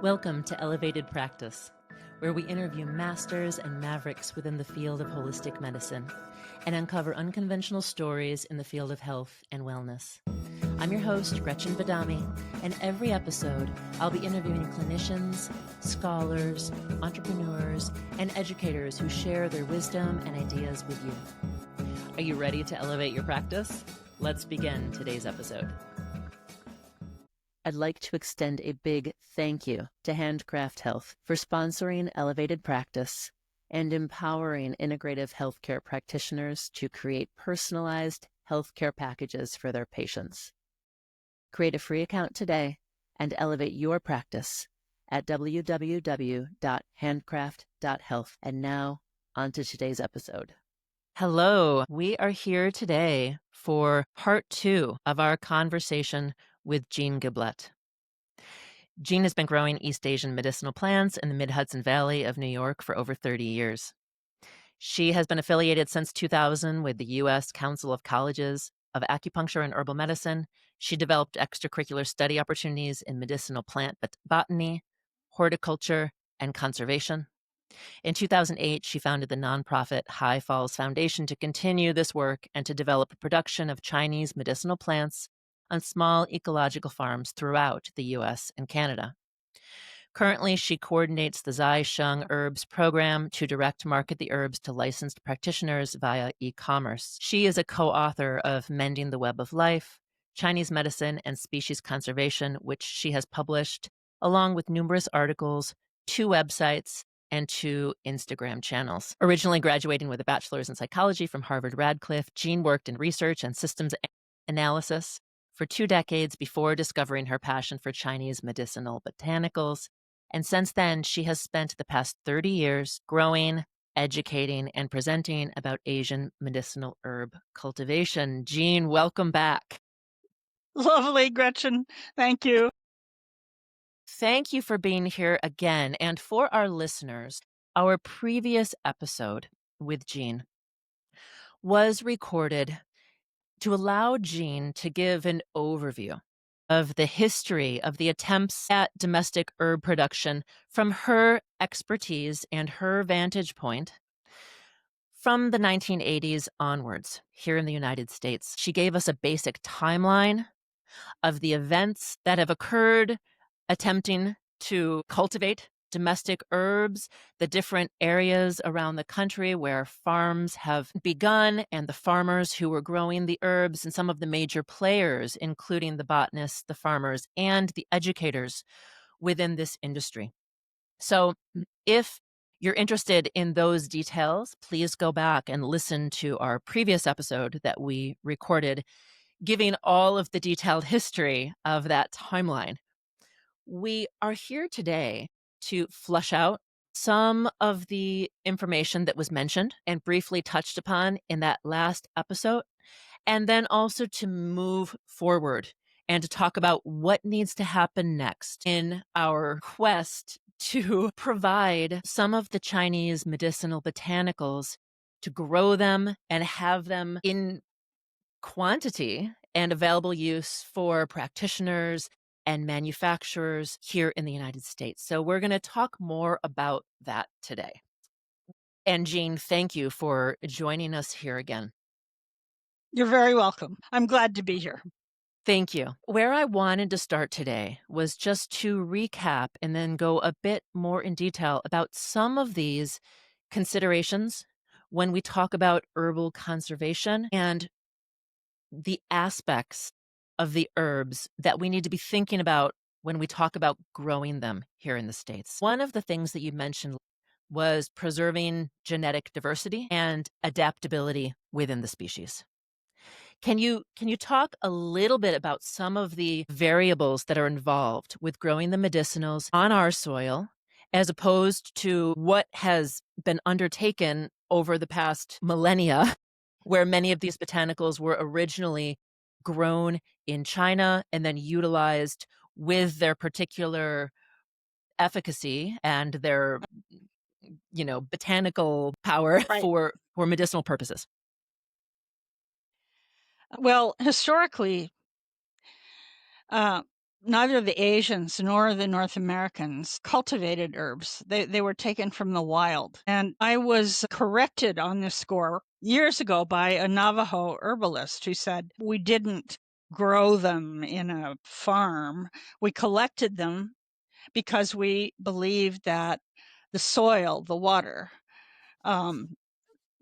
Welcome to Elevated Practice, where we interview masters and mavericks within the field of holistic medicine and uncover unconventional stories in the field of health and wellness. I'm your host, Gretchen Badami, and every episode I'll be interviewing clinicians, scholars, entrepreneurs, and educators who share their wisdom and ideas with you. Are you ready to elevate your practice? Let's begin today's episode. I'd like to extend a big thank you to Handcraft Health for sponsoring Elevated Practice and empowering integrative healthcare practitioners to create personalized healthcare packages for their patients. Create a free account today and elevate your practice at www.handcraft.health. And now, on to today's episode. Hello, we are here today for part 2 of our conversation with Jean Giblette. Jean has been growing East Asian medicinal plants in the Mid-Hudson Valley of New York for over 30 years. She has been affiliated since 2000 with the U.S. Council of Colleges of Acupuncture and Herbal Medicine. She developed extracurricular study opportunities in medicinal plant botany, horticulture, and conservation. In 2008, she founded the nonprofit High Falls Foundation to continue this work and to develop a production of Chinese medicinal plants on small ecological farms throughout the U.S. and Canada. Currently, she coordinates the Zai Sheng Herbs program to direct market the herbs to licensed practitioners via e-commerce. She is a co-author of Mending the Web of Life, Chinese Medicine and Species Conservation, which she has published, along with numerous articles, 2 websites, and 2 Instagram channels. Originally graduating with a bachelor's in psychology from Harvard Radcliffe, Jean worked in research and systems analysis for 2 decades before discovering her passion for Chinese medicinal botanicals. And since then, she has spent the past 30 years growing, educating, and presenting about Asian medicinal herb cultivation. Jean, welcome back. Lovely, Gretchen. Thank you. Thank you for being here again. And for our listeners, our previous episode with Jean was recorded to allow Jean to give an overview of the history of the attempts at domestic herb production from her expertise and her vantage point from the 1980s onwards here in the United States. She gave us a basic timeline of the events that have occurred attempting to cultivate domestic herbs, the different areas around the country where farms have begun, and the farmers who were growing the herbs, and some of the major players, including the botanists, the farmers, and the educators within this industry. So if you're interested in those details, please go back and listen to our previous episode that we recorded, giving all of the detailed history of that timeline. We are here today to flush out some of the information that was mentioned and briefly touched upon in that last episode, and then also to move forward and to talk about what needs to happen next in our quest to provide some of the Chinese medicinal botanicals, to grow them and have them in quantity and available use for practitioners and manufacturers here in the United States. So we're going to talk more about that today. And Jean, thank you for joining us here again. You're very welcome. I'm glad to be here. Thank you. Where I wanted to start today was just to recap and then go a bit more in detail about some of these considerations when we talk about herbal conservation and the aspects of the herbs that we need to be thinking about when we talk about growing them here in the States. One of the things that you mentioned was preserving genetic diversity and adaptability within the species. Can you talk a little bit about some of the variables that are involved with growing the medicinals on our soil, as opposed to what has been undertaken over the past millennia, where many of these botanicals were originally grown in China and then utilized with their particular efficacy and their, botanical power Right. for medicinal purposes? Well, historically, neither the Asians nor the North Americans cultivated herbs. They were taken from the wild. And I was corrected on this score years ago by a Navajo herbalist who said we didn't grow them in a farm. We collected them because we believed that the soil, the water, um,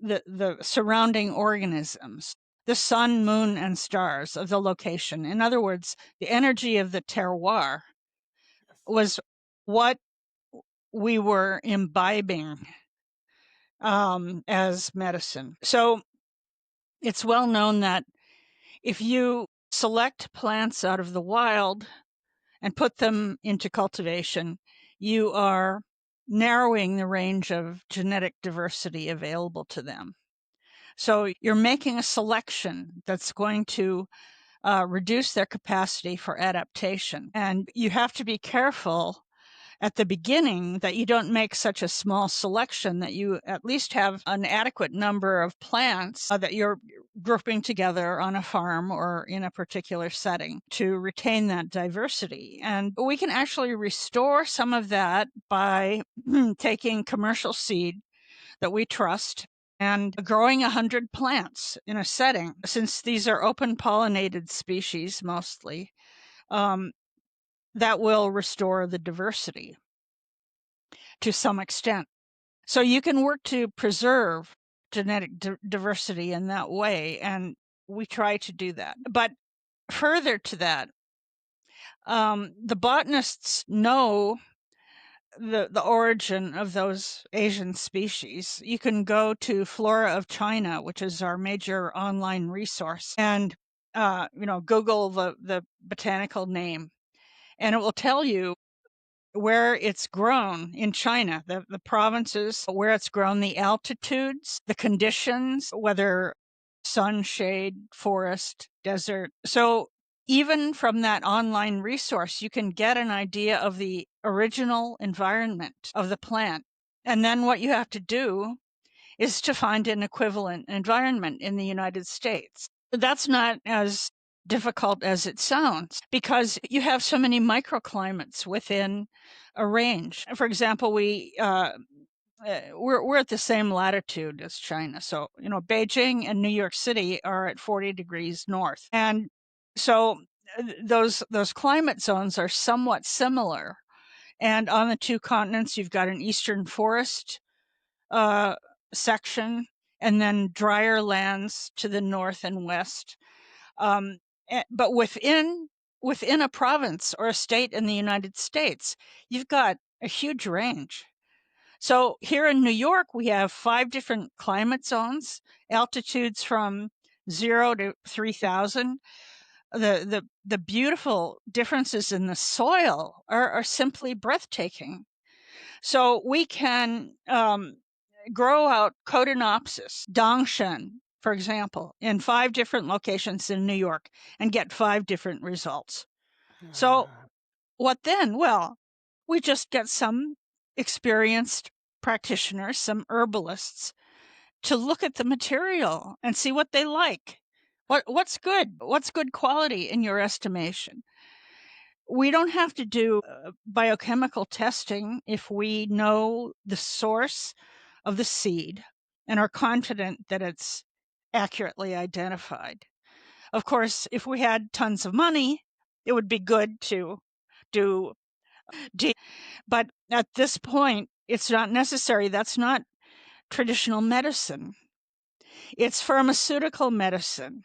the surrounding organisms, the sun, moon, and stars of the location. In other words, the energy of the terroir was what we were imbibing as medicine. So it's well known that if you select plants out of the wild and put them into cultivation, you are narrowing the range of genetic diversity available to them. So you're making a selection that's going to reduce their capacity for adaptation. And you have to be careful at the beginning that you don't make such a small selection, that you at least have an adequate number of plants that you're grouping together on a farm or in a particular setting to retain that diversity. And we can actually restore some of that by taking commercial seed that we trust and growing 100 plants in a setting. Since these are open pollinated species mostly, that will restore the diversity to some extent. So you can work to preserve genetic diversity in that way, and we try to do that. But further to that, the botanists know the origin of those Asian species. You can go to Flora of China, which is our major online resource, and Google the botanical name, and it will tell you where it's grown in China, the provinces where it's grown, the altitudes, the conditions, whether sun, shade, forest, desert. So even from that online resource, you can get an idea of the original environment of the plant. And then what you have to do is to find an equivalent environment in the United States. That's not as difficult as it sounds because you have so many microclimates within a range. For example, we're at the same latitude as China. So, Beijing and New York City are at 40 degrees north. And so those climate zones are somewhat similar. And on the two continents, you've got an eastern forest section and then drier lands to the north and west. But within a province or a state in the United States, you've got a huge range. So here in New York, we have 5 different climate zones, altitudes from 0 to 3,000. The beautiful differences in the soil are simply breathtaking. So we can grow out Codonopsis, Dongshen, for example, in 5 different locations in New York and get 5 different results. So what then? Well, we just get some experienced practitioners, some herbalists, to look at the material and see what they like. What's good? What's good quality in your estimation? We don't have to do biochemical testing if we know the source of the seed and are confident that it's accurately identified. Of course, if we had tons of money, it would be good to do but at this point, it's not necessary. That's not traditional medicine. It's pharmaceutical medicine.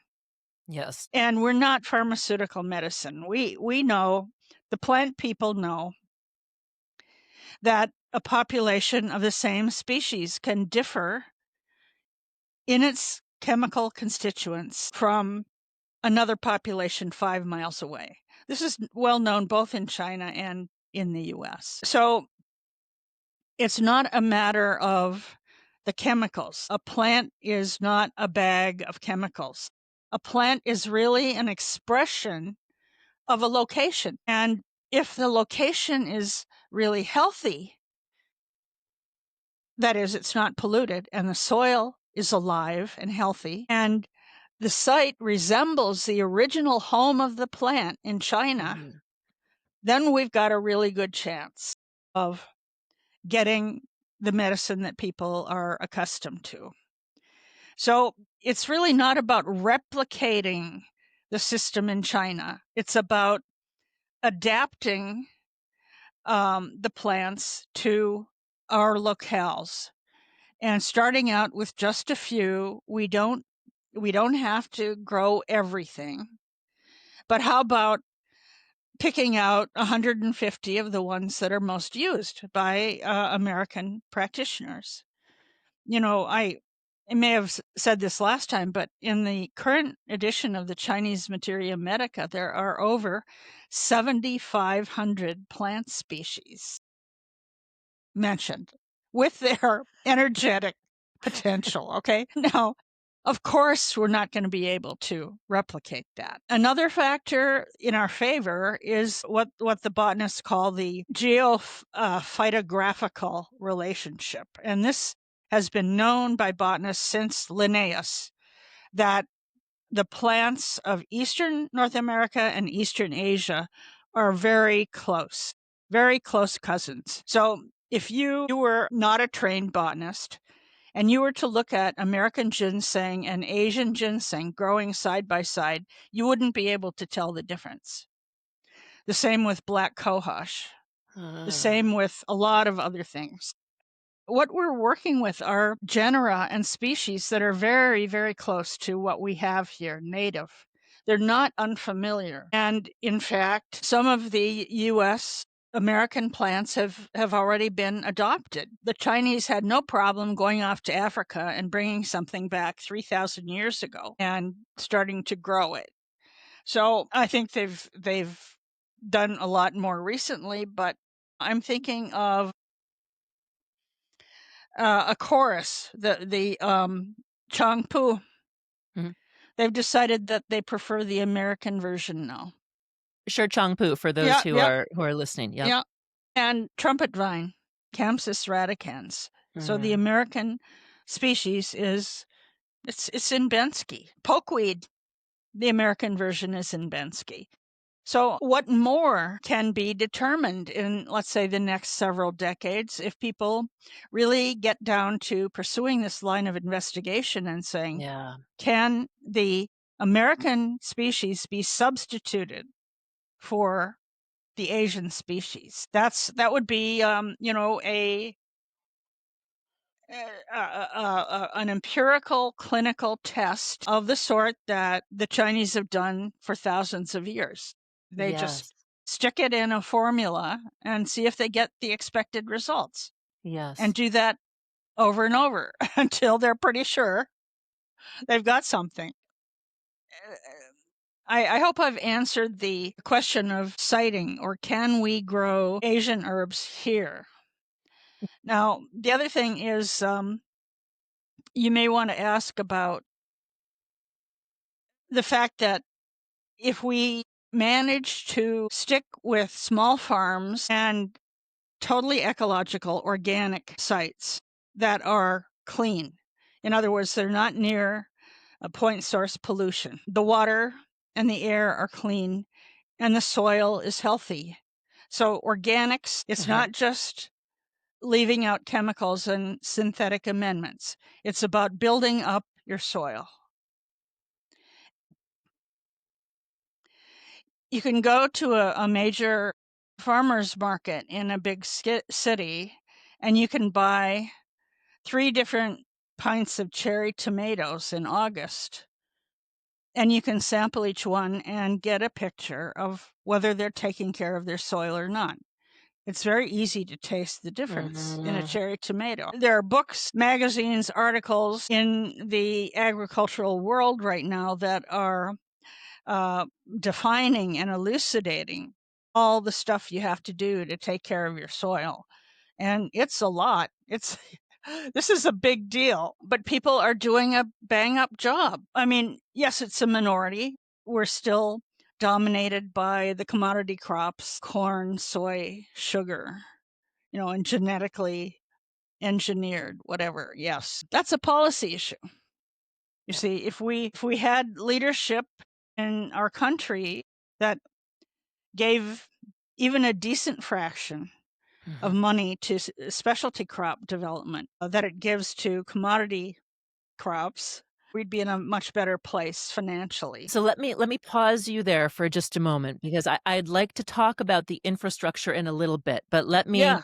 Yes. And we're not pharmaceutical medicine. We know, the plant people know, that a population of the same species can differ in its chemical constituents from another population 5 miles away. This is well known both in China and in the US. So it's not a matter of the chemicals. A plant is not a bag of chemicals. A plant is really an expression of a location. And if the location is really healthy, that is, it's not polluted and the soil is alive and healthy, and the site resembles the original home of the plant in China, then we've got a really good chance of getting the medicine that people are accustomed to. So it's really not about replicating the system in China. It's about adapting the plants to our locales and starting out with just a few. We don't have to grow everything, but how about picking out 150 of the ones that are most used by American practitioners? I may have said this last time, but in the current edition of the Chinese Materia Medica, there are over 7,500 plant species mentioned with their energetic potential. Okay. Now, of course, we're not going to be able to replicate that. Another factor in our favor is what the botanists call the geophytographical relationship. And this has been known by botanists since Linnaeus, that the plants of Eastern North America and Eastern Asia are very close cousins. So if you were not a trained botanist and you were to look at American ginseng and Asian ginseng growing side by side, you wouldn't be able to tell the difference. The same with black cohosh, the Uh, same with a lot of other things. What we're working with are genera and species that are very, very close to what we have here, native. They're not unfamiliar. And in fact, some of the US American plants have already been adopted. The Chinese had no problem going off to Africa and bringing something back 3,000 years ago and starting to grow it. So I think they've done a lot more recently, but I'm thinking of a chorus, the Changpu. mhm. They've decided that they prefer the American version now. Sure, Changpu for those Yeah, yeah, who are listening. Yep. yeah. And trumpet vine, Campsis radicans. So the Mm, American species is it's in Bensky. Pokeweed, the American version is in Bensky. So, what more can be determined in, let's say, the next several decades if people really get down to pursuing this line of investigation and saying, yeah. can the American species be substituted for the Asian species? That would be, an empirical clinical test of the sort that the Chinese have done for thousands of years. They just Yes. stick it in a formula and see if they get the expected results, and Yes. do that over and over until they're pretty sure they've got something. I hope I've answered the question of siting, or can we grow Asian herbs here? Now, the other thing is, you may want to ask about the fact that if we manage to stick with small farms and totally ecological organic sites that are clean, in other words, they're not near a point source pollution, the water and the air are clean, and the soil is healthy. So, organics, it's Uh-huh. not just leaving out chemicals and synthetic amendments, it's about building up your soil. You can go to a major farmer's market in a big city, and you can buy 3 different pints of cherry tomatoes in August, and you can sample each one and get a picture of whether they're taking care of their soil or not. It's very easy to taste the difference in a Mhm. cherry tomato. There are books, magazines, articles in the agricultural world right now that are uh, defining and elucidating all the stuff you have to do to take care of your soil. And it's a lot. This is a big deal, but people are doing a bang up job. I mean, yes, it's a minority. We're still dominated by the commodity crops, corn, soy, sugar, and genetically engineered, whatever. Yes, that's a policy issue. You Yeah. see, if we had leadership in our country that gave even a decent fraction of Mhm. money to specialty crop development that it gives to commodity crops, we'd be in a much better place financially. So let me pause you there for just a moment because I'd like to talk about the infrastructure in a little bit, but let me Yeah,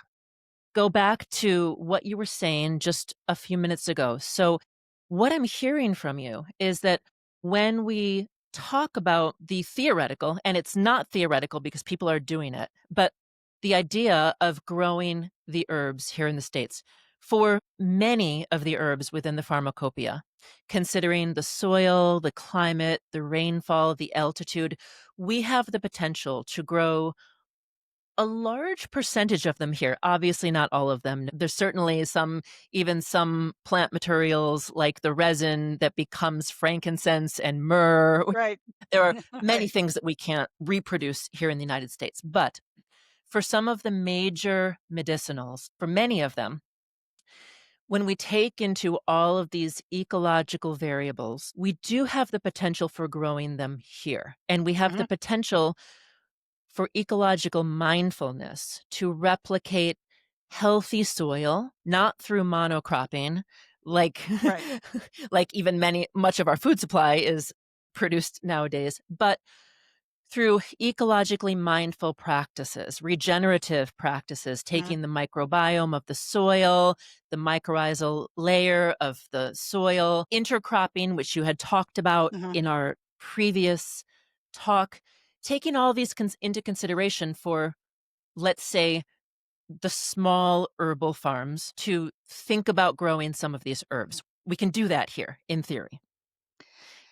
go back to what you were saying just a few minutes ago. So, what I'm hearing from you is that when we talk about the theoretical, and it's not theoretical because people are doing it, but the idea of growing the herbs here in the States, for many of the herbs within the pharmacopoeia, considering the soil, the climate, the rainfall, the altitude, we have the potential to grow a large percentage of them here, obviously not all of them. There's certainly some even some plant materials like the resin that becomes frankincense and myrrh. right. There are many Right. things that we can't reproduce here in the United States. But for some of the major medicinals, for many of them, when we take into all of these ecological variables, we do have the potential for growing them here. And we have the Mhm. potential for ecological mindfulness to replicate healthy soil, not through monocropping, like Right. like even much of our food supply is produced nowadays, but through ecologically mindful practices, regenerative practices, Mhm. taking the microbiome of the soil, the mycorrhizal layer of the soil, intercropping, which you had talked about Mhm. in our previous talk, taking all these into consideration for, let's say, the small herbal farms to think about growing some of these herbs. We can do that here in theory.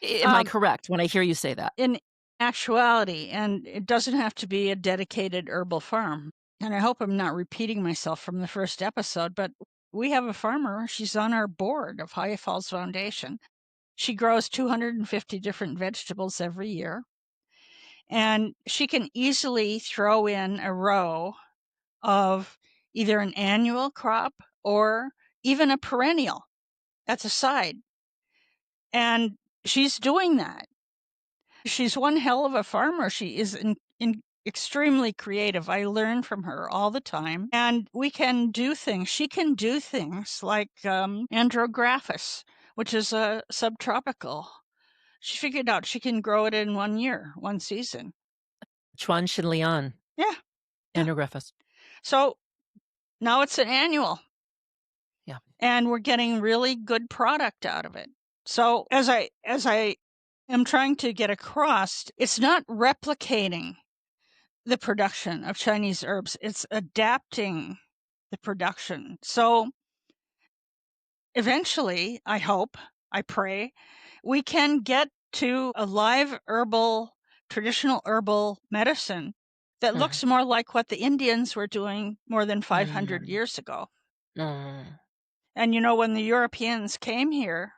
Am I Um, correct when I hear you say that? in actuality, and it doesn't have to be a dedicated herbal farm. And I hope I'm not repeating myself from the first episode, but we have a farmer. She's on our board of High Falls Foundation. She grows 250 different vegetables every year, and she can easily throw in a row of either an annual crop or even a perennial that's a side. And she's doing that. She's one hell of a farmer. She is extremely creative. I learn from her all the time. And we can do things. She can do things like andrographis, which is a subtropical. She figured out she can grow it in 1 year, one season. Chuan Shinlian, Yeah, yeah. Endographis. So now it's an annual, Yeah. and we're getting really good product out of it. So as I am trying to get across, it's not replicating the production of Chinese herbs, it's adapting the production. So eventually, I hope, I pray, we can get to a live herbal, traditional herbal medicine that Mhm. looks more like what the Indians were doing more than 500 Mm, years ago. mm. And when the Europeans came here,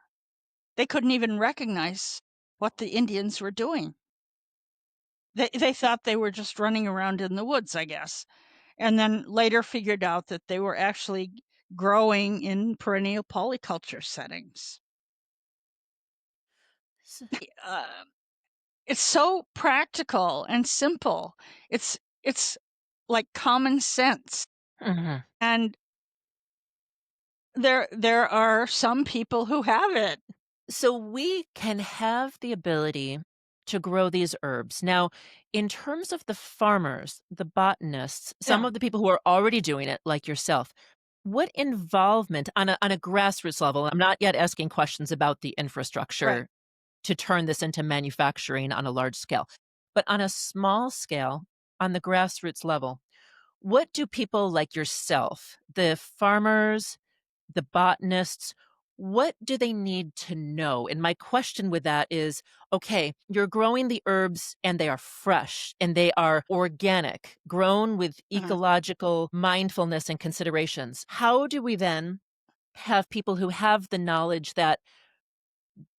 they couldn't even recognize what the Indians were doing. They thought they were just running around in the woods, I guess. And then later figured out that they were actually growing in perennial polyculture settings. S Uh, it's so practical and simple. It's like common sense. Mhm. And there are some people who have it. So we can have the ability to grow these herbs. Now, in terms of the farmers, the botanists, some Yeah, of the people who are already doing it, like yourself, what involvement on a grassroots level? I'm not yet asking questions about the right. infrastructure to turn this into manufacturing on a large scale. But on a small scale, on the grassroots level, what do people like yourself, the farmers, the botanists, what do they need to know? And my question with that is, okay, you're growing the herbs and they are fresh and they are organic, grown with Uh-huh. ecological mindfulness and considerations. How do we then have people who have the knowledge that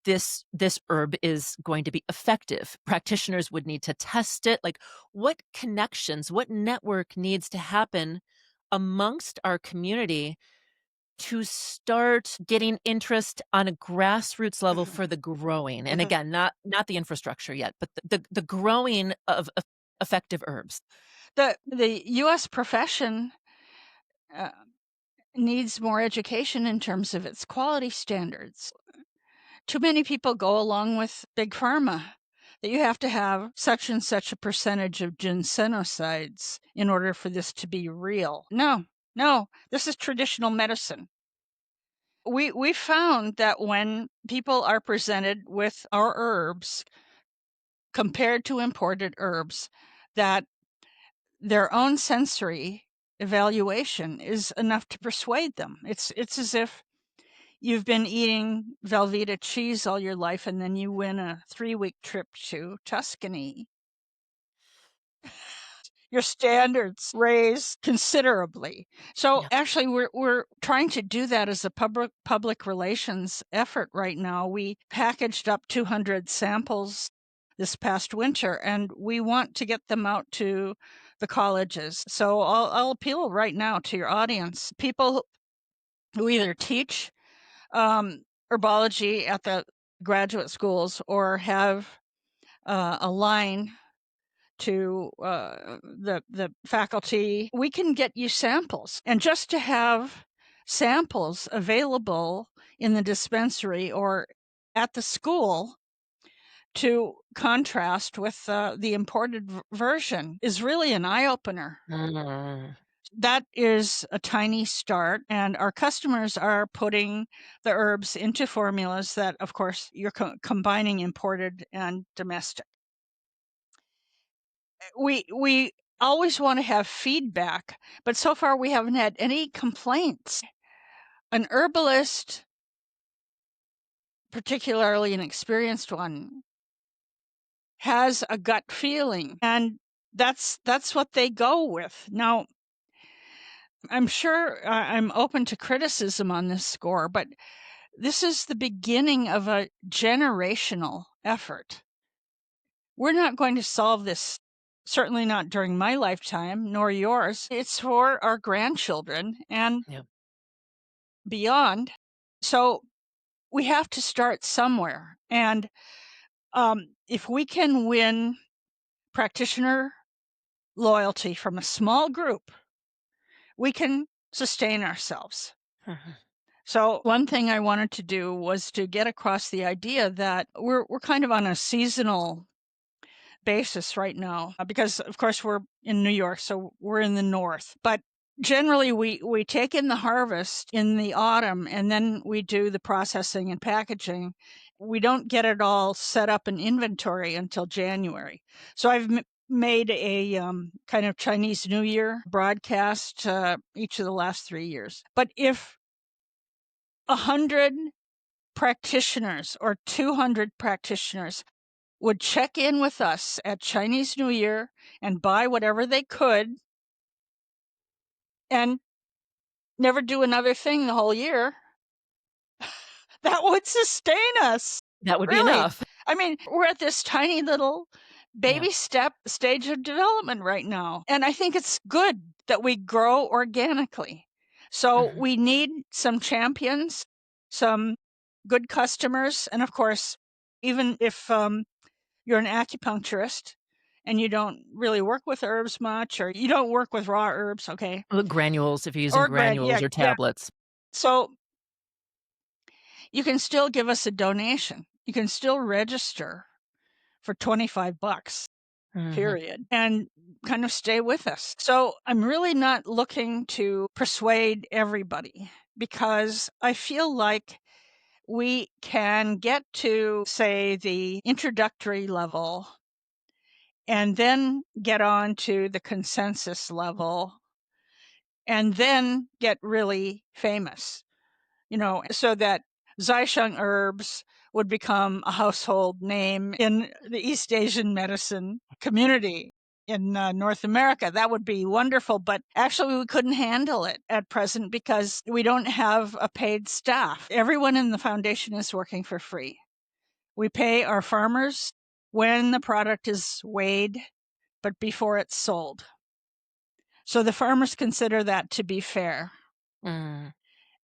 this herb is going to be effective? Practitioners would need to test it. Like, what connections, what network needs to happen amongst our community to start getting interest on a grassroots level for the growing? And again, not the infrastructure yet, but the growing of effective herbs. The U.S. profession needs more education in terms of its quality standards. Too many people go along with big pharma that you have to have such and such a percentage of ginsenosides in order for this to be real. No, no, this is traditional medicine. We found that when people are presented with our herbs compared to imported herbs, that their own sensory evaluation is enough to persuade them. It's as if you've been eating Velveeta cheese all your life and then you win a 3-week trip to Tuscany. Your standards raise considerably. So Yeah. actually we're trying to do that as a public relations effort right now. We packaged up 200 samples this past winter and we want to get them out to the colleges. So I'll appeal right now to your audience, people who either teach herbology at the graduate schools or have a line to the faculty. We can get you samples, and just to have samples available in the dispensary or at the school to contrast with the imported version is really an eye-opener. Mm. That is a tiny start, and our customers are putting the herbs into formulas that, of course, you're combining imported and domestic. We always want to have feedback, but so far we haven't had any complaints. An herbalist, particularly an experienced one, has a gut feeling, and that's what they go with. Now, I'm sure I'm open to criticism on this score, but this is the beginning of a generational effort. We're not going to solve this, certainly not during my lifetime, nor yours. It's for our grandchildren and Yeah. beyond. So we have to start somewhere. And if we can win practitioner loyalty from a small group, we can sustain ourselves. Mhm. So one thing I wanted to do was to get across the idea that we're kind of on a seasonal basis right now because of course we're in New York, so we're in the north. But generally we take in the harvest in the autumn and then we do the processing and packaging. We don't get it all set up in inventory until January. So I've made a kind of Chinese New Year broadcast each of the last 3 years. But if 100 practitioners or 200 practitioners would check in with us at Chinese New Year and buy whatever they could and never do another thing the whole year, that would sustain us. That would be Really. enough. I mean, we're at this tiny little Yeah. baby step stage of development right now. And I think it's good that we grow organically. So Mhm. we need some champions, some good customers. And of course, even if you're an acupuncturist and you don't really work with herbs much, or you don't work with raw herbs, okay? Granules, if you're using Or yeah, granules or yeah. tablets. So you can still give us a donation. You can still register for $25, Mhm. period, and kind of stay with us. So I'm really not looking to persuade everybody because I feel like we can get to, say, the introductory level and then get on to the consensus level and then get really famous, so that Zaisheng herbs would become a household name in the East Asian medicine community in North America. That would be wonderful, but actually we couldn't handle it at present because we don't have a paid staff. Everyone in the foundation is working for free. We pay our farmers when the product is weighed, but before it's sold. So the farmers consider that to be fair. Mm.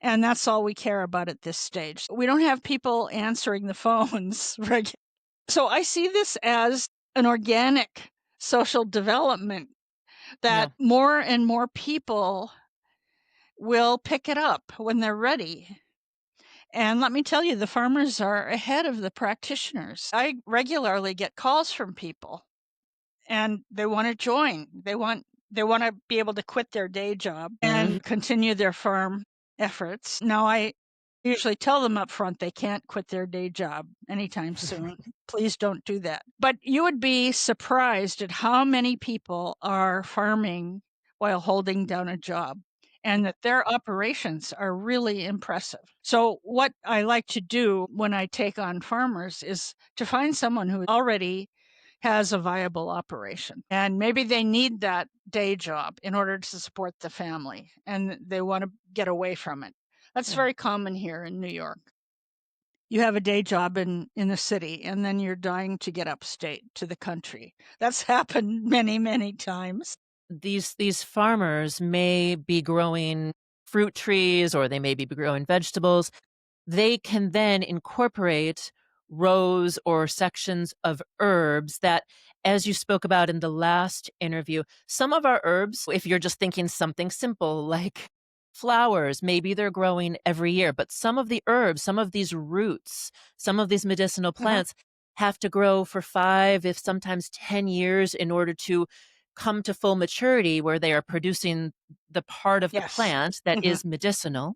And that's all we care about at this stage. We don't have people answering the phones. So I see this as an organic social development that Yeah. more and more people will pick it up when they're ready. And let me tell you, the farmers are ahead of the practitioners. I regularly get calls from people and they want to join. They want to be able to quit their day job and continue their farm efforts. Now, I usually tell them up front they can't quit their day job anytime soon. Please don't do that. But you would be surprised at how many people are farming while holding down a job, and that their operations are really impressive. So, what I like to do when I take on farmers is to find someone who already has a viable operation. And maybe they need that day job in order to support the family and they want to get away from it. That's Yeah. very common here in New York. You have a day job in the city and then you're dying to get upstate to the country. That's happened many, many times. These farmers may be growing fruit trees or they may be growing vegetables. They can then incorporate rows or sections of herbs that, as you spoke about in the last interview, some of our herbs, if you're just thinking something simple like flowers, maybe they're growing every year, but some of the herbs, some of these roots, some of these medicinal Uh-huh. plants have to grow for 5, if sometimes 10 years in order to come to full maturity where they are producing the part of the Yes. plant that Mhm. is medicinal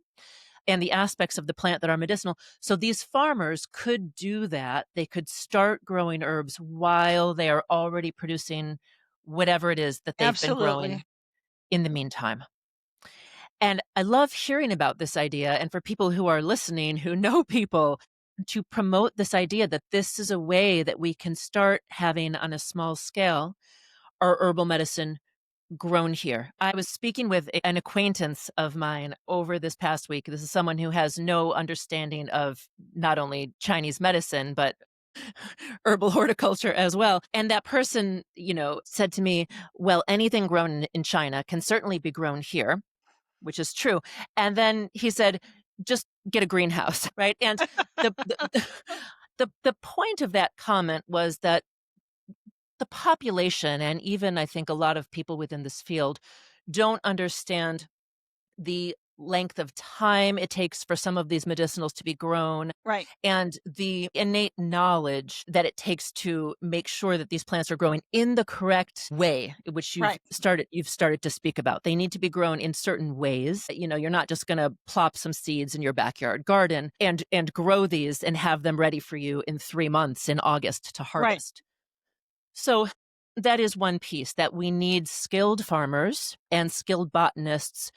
and the aspects of the plant that are medicinal. So these farmers could do that. They could start growing herbs while they are already producing whatever it is that they've been growing Absolutely. in the meantime. And I love hearing about this idea. And for people who are listening who know people, to promote this idea that this is a way that we can start having on a small scale our herbal medicine grown here. I was speaking with an acquaintance of mine over this past week. This is someone who has no understanding of not only Chinese medicine, but herbal horticulture as well. And that person, said to me, well, anything grown in China can certainly be grown here, which is true. And then he said, just get a greenhouse, right? And the the point of that comment was that the population, and even I think a lot of people within this field, don't understand the length of time it takes for some of these medicinals to be grown Right. and the innate knowledge that it takes to make sure that these plants are growing in the correct way, which you've Right. started to speak about. They need to be grown in certain ways. You're not just going to plop some seeds in your backyard garden and grow these and have them ready for you in 3 months in August to Right. harvest. So that is one piece, that we need skilled farmers and skilled botanists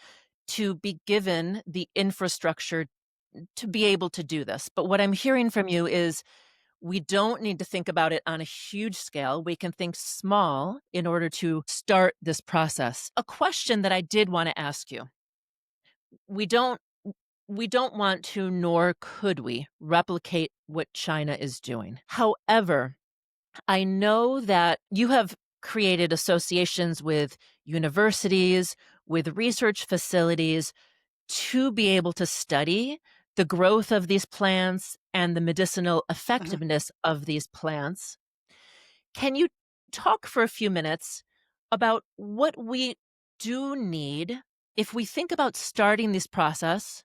to be given the infrastructure to be able to do this. But what I'm hearing from you is we don't need to think about it on a huge scale. We can think small in order to start this process. A question that I did want to ask you. We don't we don't want to, nor could we, replicate what China is doing. However, I know that you have created associations with universities, with research facilities to be able to study the growth of these plants and the medicinal Mhm. effectiveness of these plants. Can you talk for a few minutes about what we do need if we think about starting this process?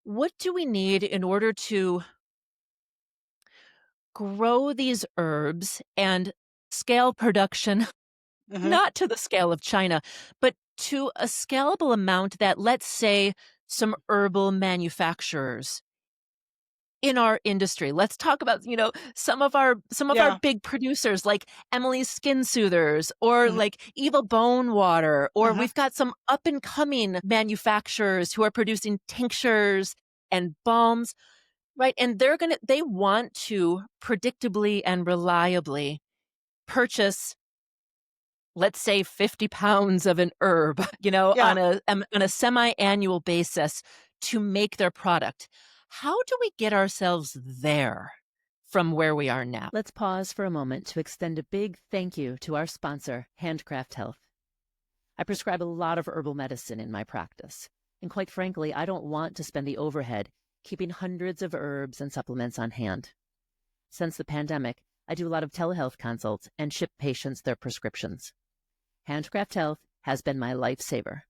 What do we need in order to grow these herbs and scale production, Mhm. not to the scale of China, but to a scalable amount that, let's say, some herbal manufacturers in our industry. Let's talk about, some of our Yeah. big producers like Emily's Skin Soothers or Mhm. like Evil Bone Water, or Uh-huh. we've got some up and coming manufacturers who are producing tinctures and balms, right? And they want to predictably and reliably purchase, let's say, 50 pounds of an herb, Yeah. on a semi-annual basis to make their product. How do we get ourselves there from where we are now? Let's pause for a moment to extend a big thank you to our sponsor, Handcraft Health. I prescribe a lot of herbal medicine in my practice, and quite frankly, I don't want to spend the overhead keeping hundreds of herbs and supplements on hand. Since the pandemic, I do a lot of telehealth consults and ship patients their prescriptions. Handcraft Health has been my lifesaver.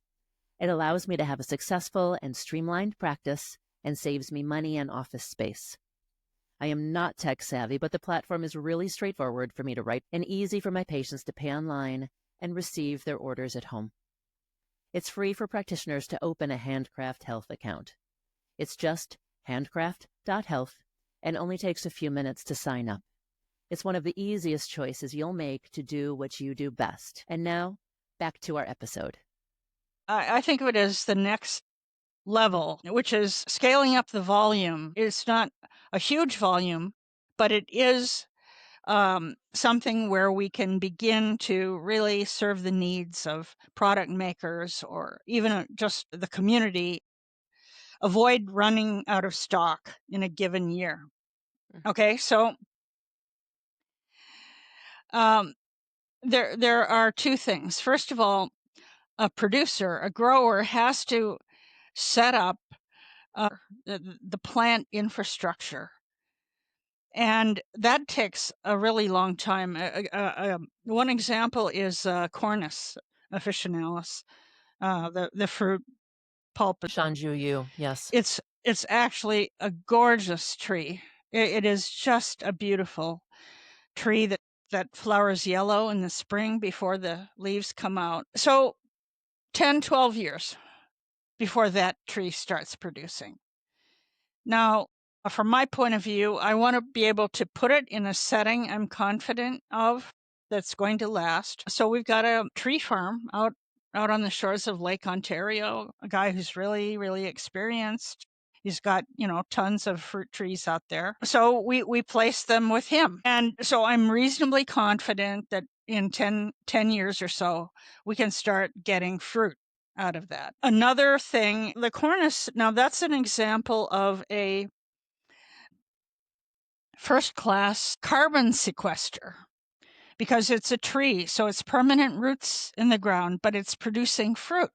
It allows me to have a successful and streamlined practice and saves me money and office space. I am not tech savvy, but the platform is really straightforward for me to write and easy for my patients to pay online and receive their orders at home. It's free for practitioners to open a Handcraft Health account. It's just handcraft.health and only takes a few minutes to sign up. It's one of the easiest choices you'll make to do what you do best. And now, back to our episode. I think of it as the next level, which is scaling up the volume. It's not a huge volume, but it is something where we can begin to really serve the needs of product makers or even just the community, avoid running out of stock in a given year. Okay, so there are two things. First of all, a producer, a grower, has to set up the plant infrastructure, and that takes a really long time. One example is Cornus officinalis, the fruit pulp. Shanju, yes. It's actually a gorgeous tree. It is just a beautiful tree that flowers yellow in the spring before the leaves come out. So 10, 12 years before that tree starts producing. Now, from my point of view, I want to be able to put it in a setting I'm confident of that's going to last. So we've got a tree farm out on the shores of Lake Ontario, a guy who's really, really experienced. He's got, tons of fruit trees out there. So we place them with him. And so I'm reasonably confident that in 10 years or so, we can start getting fruit out of that. Another thing, the cornice, now that's an example of a first-class carbon sequester because it's a tree, so it's permanent roots in the ground, but it's producing fruit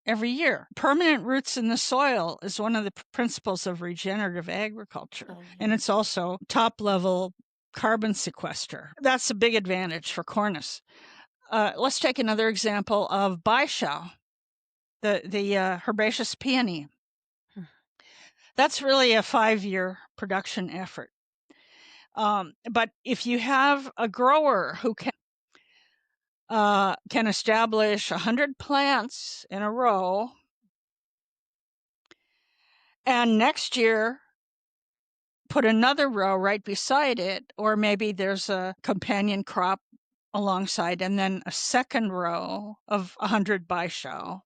every year. Permanent roots in the soil is one of the principles of regenerative agriculture, and it's also top-level carbon sequester. That's a big advantage for cornice. Let's take another example of baishao, the herbaceous peony. That's really a 5-year production effort. But if you have a grower who can establish 100 plants in a row, and next year put another row right beside it, or maybe there's a companion crop alongside, and then a second row of 100 baishao,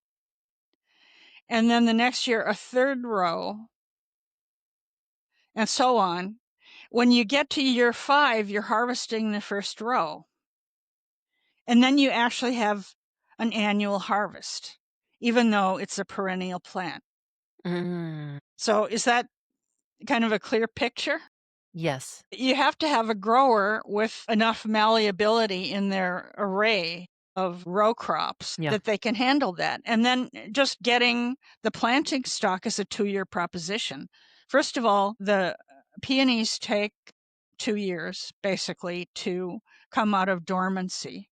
and then the next year a third row, and so on. When you get to year 5, you're harvesting the first row. And then you actually have an annual harvest, even though it's a perennial plant. Mm. So is that kind of a clear picture? Yes. You have to have a grower with enough malleability in their array of row crops that they can handle that. And then just getting the planting stock is a 2-year proposition. First of all, the peonies take 2 years basically to come out of dormancy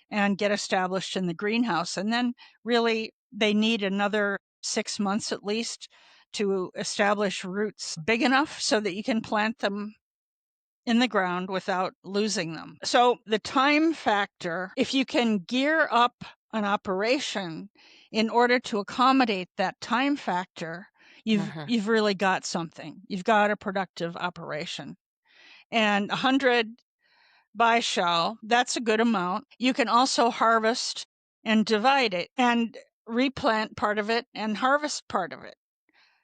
and get established in the greenhouse. And then really they need another 6 months at least to establish roots big enough so that you can plant them in the ground without losing them. So the time factor, if you can gear up an operation in order to accommodate that time factor, you've really got something. You've got a productive operation. And 100 baishao, that's a good amount. You can also harvest and divide it and replant part of it and harvest part of it,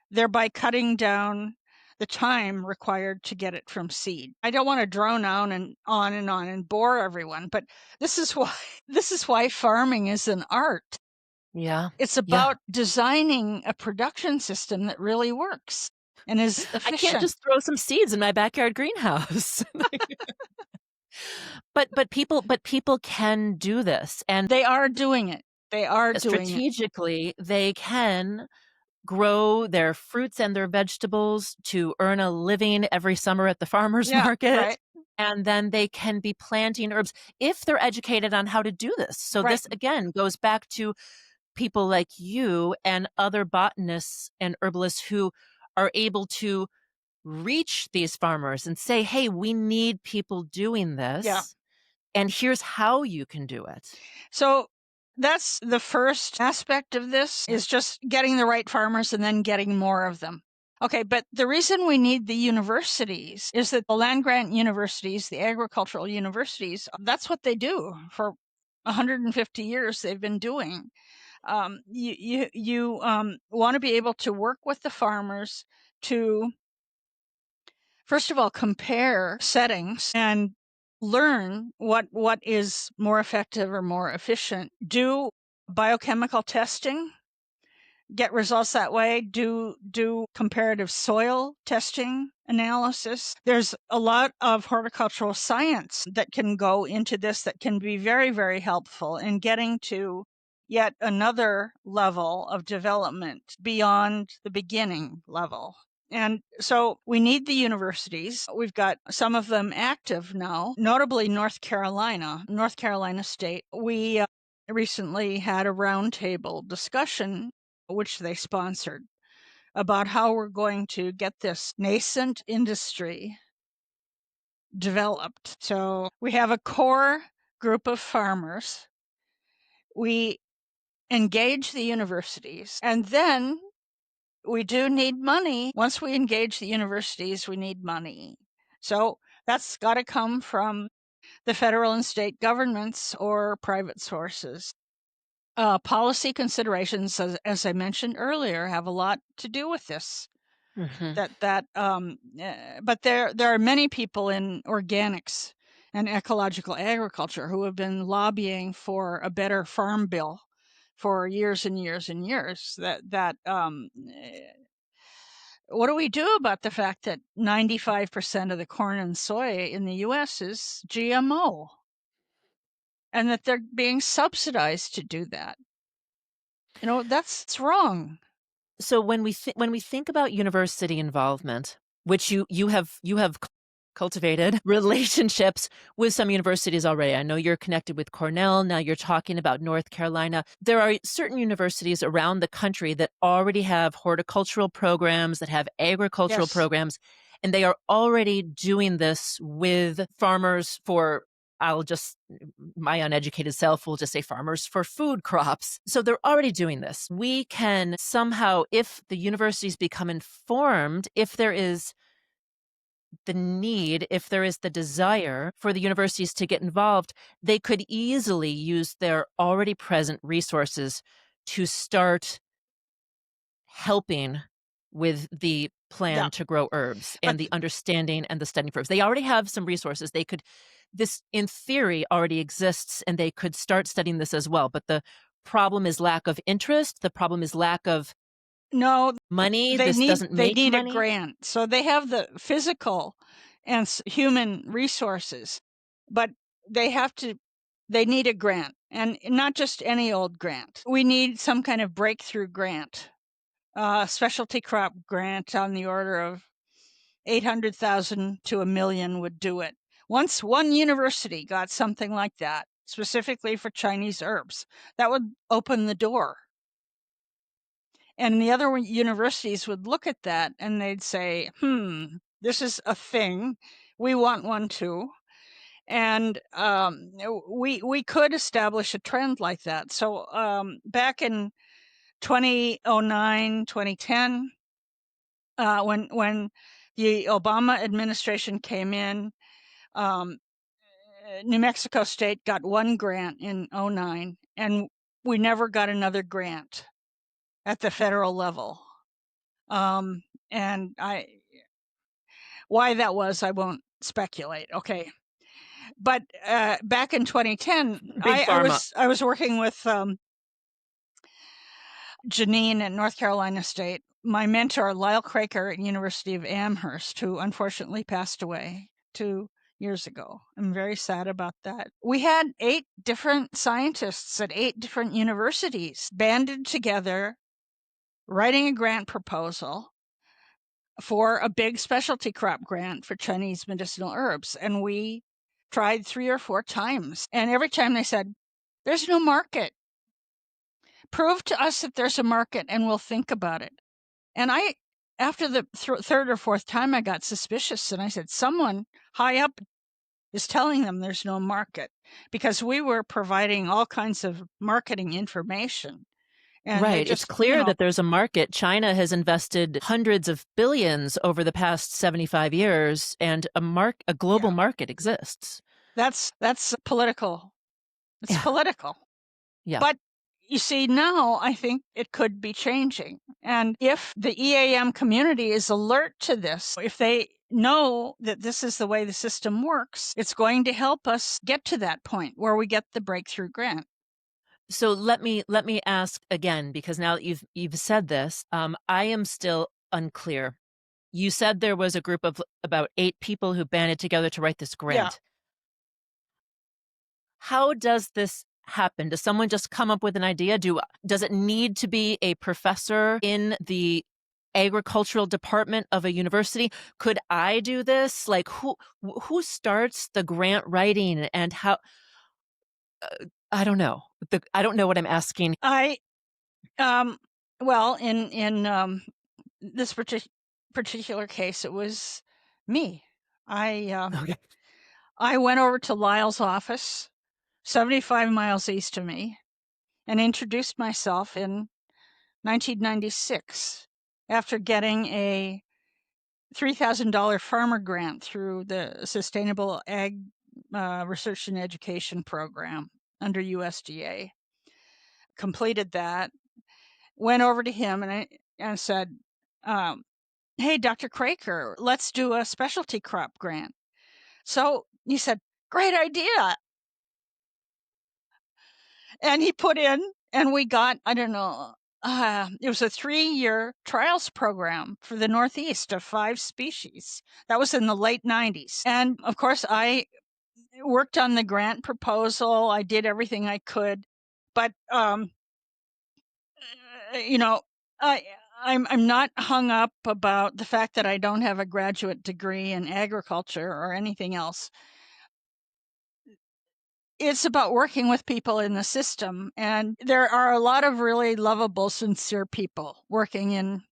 thereby cutting down the time required to get it from seed. I don't want to drone on and bore everyone, but this is why farming is an art. Yeah. It's about designing a production system that really works and is efficient. I can't just throw some seeds in my backyard greenhouse. But people can do this, and they are doing it. They are doing it. Strategically, they can grow their fruits and their vegetables to earn a living every summer at the farmer's market. Right. and then they can be planting herbs if they're educated on how to do this. So Right. this again goes back to people like you and other botanists and herbalists who are able to reach these farmers and say, "Hey, we need people doing Yeah. this, and here's how you can do it." So that's the first aspect of this, is just getting the right farmers and then getting more of them. Okay, but the reason we need the universities is that the land grant universities, the agricultural universities, that's what they do for 150 years. They've been doing. You want to be able to work with the farmers to, first of all, compare settings and learn what is more effective or more efficient. Do biochemical testing, get results that way. Do comparative soil testing analysis. There's a lot of horticultural science that can go into this that can be very, very helpful in getting to yet another level of development beyond the beginning level. And so we need the universities. We've got some of them active now, notably North Carolina State. We recently had a roundtable discussion, which they sponsored, about how we're going to get this nascent industry developed. So we have a core group of farmers. We engage the universities, and then we do need money. Once we engage the universities, we need money. So that's got to come from the federal and state governments or private sources. Policy considerations, as I mentioned earlier, have a lot to do with this. Mhm. But there are many people in organics and ecological agriculture who have been lobbying for a better farm bill for years and years and years. What do we do about the fact that 95% of the corn and soy in the U.S. is GMO, and that they're being subsidized to do that? That's wrong. So when we think about university involvement, which you have cultivated relationships with some universities already. I know you're connected with Cornell. Now you're talking about North Carolina. There are certain universities around the country that already have horticultural programs, that have agricultural Yes. programs, and they are already doing this with farmers for, I'll just, my uneducated self will just say farmers for food crops. So they're already doing this. We can somehow, if the universities become informed, if there is the need, if there is the desire for the universities to get involved, they could easily use their already present resources to start helping with the Yeah. plan to grow herbs But and the understanding and the studying for herbs. They already have some resources. This in theory already exists, and they could start studying this as well. But the problem is lack of interest. The problem is lack of no, money. they This need doesn't they make need a money. grant. So they have the physical and human resources, but they have to they need a grant, and not just any old grant. We need some kind of breakthrough grant, specialty crop grant on the order of 800,000 to a million would do it. Once one university got something like that, specifically for Chinese herbs, that would open the door. And the other universities would look at that and they'd say, this is a thing. We want one too. And we could establish a trend like that. So back in 2009, 2010, when the Obama administration came in, um, New Mexico State got one grant in '09, and we never got another grant at the federal level. Um, and why that was, I won't speculate. Okay, but back in 2010, Big pharma. I was working with Janine at North Carolina State. My mentor, Lyle Craker at University of Amherst, who unfortunately passed away 2 years ago. I'm very sad about that. We had 8 different scientists at 8 different universities banded together, writing a grant proposal, for a big specialty crop grant for Chinese medicinal herbs. And we tried 3 or 4 times. And every time they said, there's no market. Prove to us that there's a market and we'll think about it. And after the third or fourth time, I got suspicious and I said, someone high up is telling them there's no market, because we were providing all kinds of marketing information. And they Right. It's just, you clear know, that there's a market. China has invested hundreds of billions over the past 75 years, and a global yeah, market exists. that's political. It's Yeah. political. Yeah. But you see, now I think it could be changing. And if the EAM community is alert to this, if they know that this is the way the system works, it's going to help us get to that point where we get the breakthrough grant. So let me ask again, because now that you've said this, I am still unclear. You said there was a group of about 8 people who banded together to write this Yeah. grant. How does this happen? Does someone just come up with an idea? Does it need to be a professor in the agricultural department of a university? Could I do this? Like who starts the grant writing and how I don't know. I don't know what I'm asking. I, um, well, in this particular case, it was me. I, Okay. I went over to Lyle's office, 75 miles east of me, and introduced myself in 1996 after getting a $3,000 farmer grant through the Sustainable Ag Research and Education Program under USDA. Completed that, went over to him and said, um, hey, Dr. Craker, let's do a specialty crop grant. So he said, great idea. And he put in, and we got, I don't know, it was a 3-year trials program for the Northeast of 5 species. That was in the late 90s. And of course, I worked on the grant proposal. I did everything I could. But, you know, I, I'm not hung up about the fact that I don't have a graduate degree in agriculture or anything else. It's about working with people in the system. And there are a lot of really lovable, sincere people working in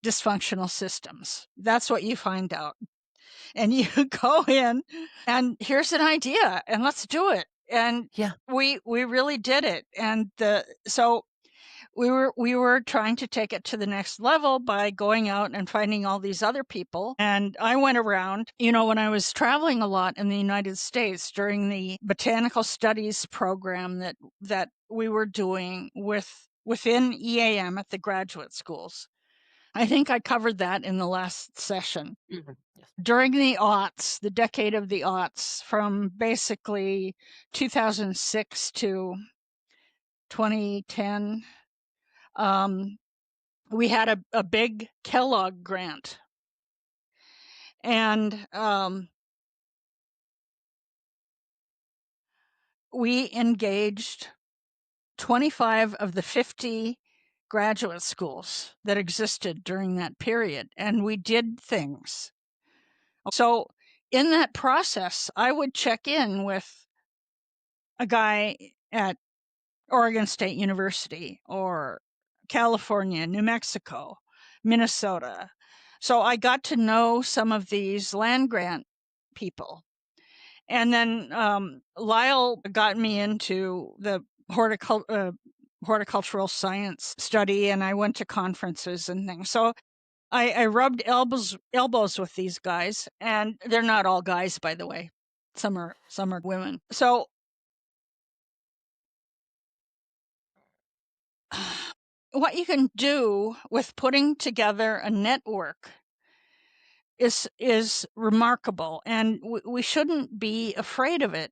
dysfunctional systems. That's what you find out. And you go in and here's an idea and let's do it. And Yeah. we really did it. And so we were trying to take it to the next level by going out and finding all these other people. And I went around, when I was traveling a lot in the United States during the botanical studies program that we were doing within EAM at the graduate schools. I think I covered that in the last session. Mhm. Yes. During the aughts, the decade of the aughts, from basically 2006 to 2010, we had a big Kellogg grant. And we engaged 25 of the 50 graduate schools that existed during that period. And we did things. So in that process, I would check in with a guy at Oregon State University or California, New Mexico, Minnesota. So I got to know some of these land grant people. And then Lyle got me into the horticultural science study, and I went to conferences and things. So I rubbed elbows with these guys, and they're not all guys, by the way. Some are women. So what you can do with putting together a network is remarkable, and we shouldn't be afraid of it.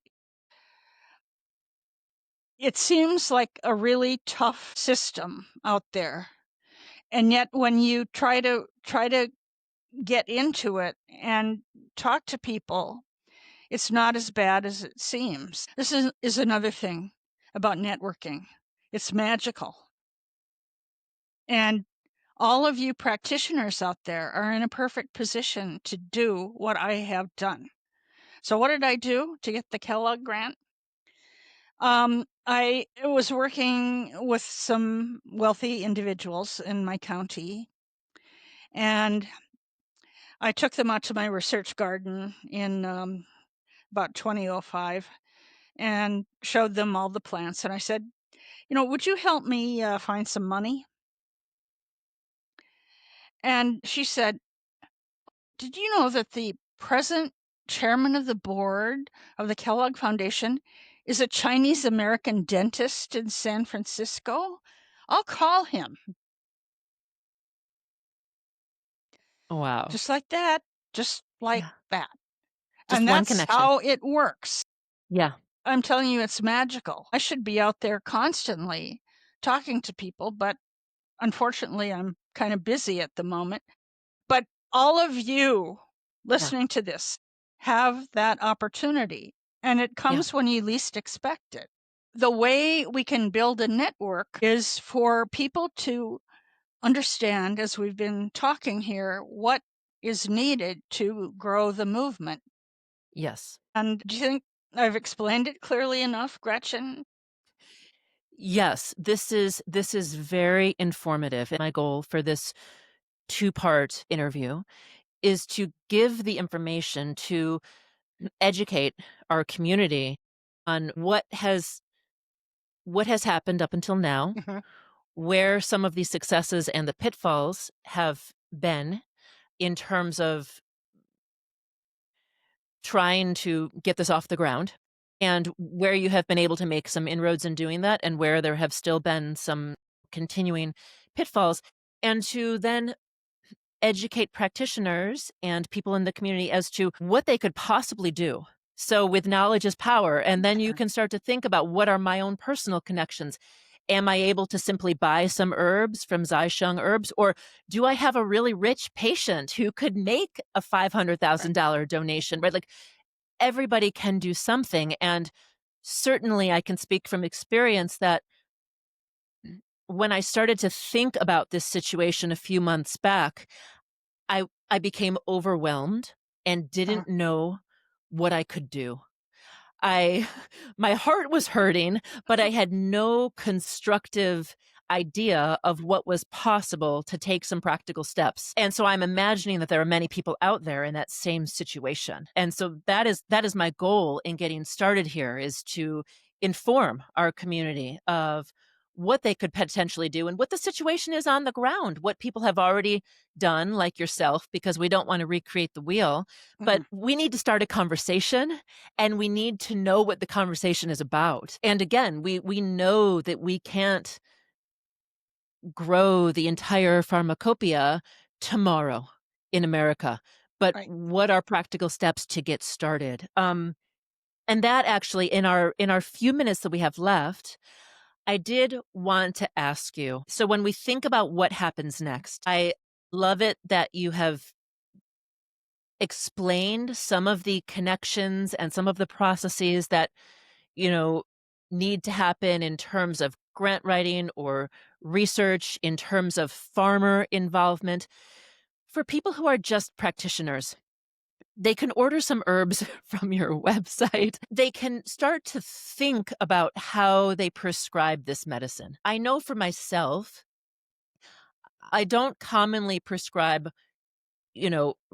It seems like a really tough system out there, and yet when you try to get into it and talk to people, it's not as bad as it seems. This is another thing about networking. It's magical. And All of you practitioners out there are in a perfect position to do what I have done. So what did I do to get the Kellogg grant? I was working with some wealthy individuals in my county, and I took them out to my research garden in about 2005 and showed them all the plants. And I said, would you help me find some money? And she said, did you know that the present chairman of the board of the Kellogg Foundation is a Chinese American dentist in San Francisco? I'll call him. Wow. Just like that, just like Yeah. that. Just And one that's connection. how it works. Yeah. I'm telling you, it's magical. I should be out there constantly talking to people, but unfortunately, I'm kind of busy at the moment. But all of you Yeah. listening to this have that opportunity, and it Yeah. comes when you least expect it. The way we can build a network is for people to understand, as we've been talking here, what is needed to grow the movement. Yes. And do you think I've explained it clearly enough, Gretchen? Yes, this is very informative. And my goal for this two-part interview is to give the information to educate our community on what has happened up until now, Mhm. where some of these successes and the pitfalls have been in terms of trying to get this off the ground, and where you have been able to make some inroads in doing that, and where there have still been some continuing pitfalls, and to then educate practitioners and people in the community as to what they could possibly do. So, with knowledge is power, and then you can start to think about what are my own personal connections. Am I able to simply buy some herbs from Zaisheng Herbs, or do I have a really rich patient who could make a Right. $500,000 donation? Right, like everybody can do something, and certainly I can speak from experience that when I started to think about this situation a few months back, I became overwhelmed and Uh, didn't know what I could do. I my heart was hurting, but I had no constructive idea of what was possible to take some practical steps. And so I'm imagining that there are many people out there in that same situation. And so that is my goal in getting started here, is to inform our community of what they could potentially do and what the situation is on the ground, what people have already done, like yourself, because we don't want to recreate the wheel, but mhm. we need to start a conversation, and we need to know what the conversation is about. And again, we know that we can't grow the entire pharmacopoeia tomorrow in America, but Right. what are practical steps to get started? And that actually, in our few minutes that we have left, I did want to ask you. So when we think about what happens next, I love it that you have explained some of the connections and some of the processes that you know, need to happen in terms of grant writing or research, in terms of farmer involvement. For people who are just practitioners, they can order some herbs from your website. They can start to think about how they prescribe this medicine. I know for myself, I don't commonly prescribe